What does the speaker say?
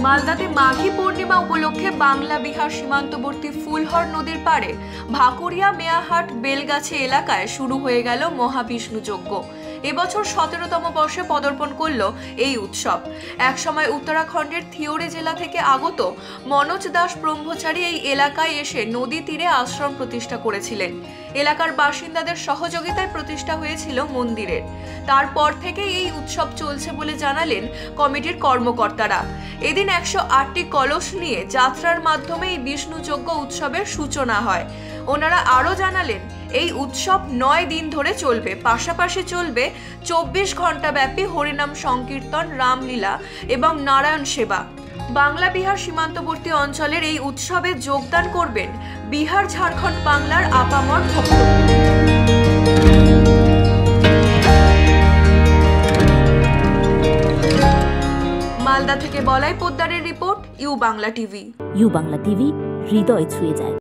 মালদাতে মাঘী পূর্ণিমা উপলক্ষে বাংলা বিহার সীমান্তবর্তী ফুলহর নদীর পাড়ে ভাকুরিয়া মেয়াহাট বেলগাছি এলাকায় শুরু হয়ে গেল মহাবিষ্ণু যজ্ঞ। এবছর 17তম বর্ষে পদার্পণ করল এই উৎসব। একসময় উত্তরাখণ্ডের থিওরি জেলা থেকে আগত মনোজ দাস ব্রহ্মচারী এই এলাকায় এসে নদী তীরে আশ্রম প্রতিষ্ঠা করেছিলেন। এলাকার বাসিন্দাদের সহযোগিতায় প্রতিষ্ঠা হয়েছিল মন্দিরের। তারপর থেকে এই উৎসব চলছে বলে জানালেন কমিটির কর্মকর্তারা। এদিন 108টি কলস নিয়ে যাত্রার মাধ্যমে এই বিষ্ণু যজ্ঞ উৎসবের সূচনা হয়। ওনারা আরও জানালেন, এই উৎসব 9 দিন ধরে চলবে। পাশাপাশি চলবে 24 ঘন্টা ব্যাপী হরিনাম সংকীর্তন, রামলীলা এবং নারায়ণ সেবা। বাংলা বিহার সীমান্তবর্তী অঞ্চলের এই উৎসবে যোগদান করবেন বিহার ঝাড়খণ্ড বাংলার আপামর ভক্ত। মালদা থেকে বলাই পোদ্দারের report, U Bangla TV. U Bangla TV, হৃদয় ছুঁয়ে যায়।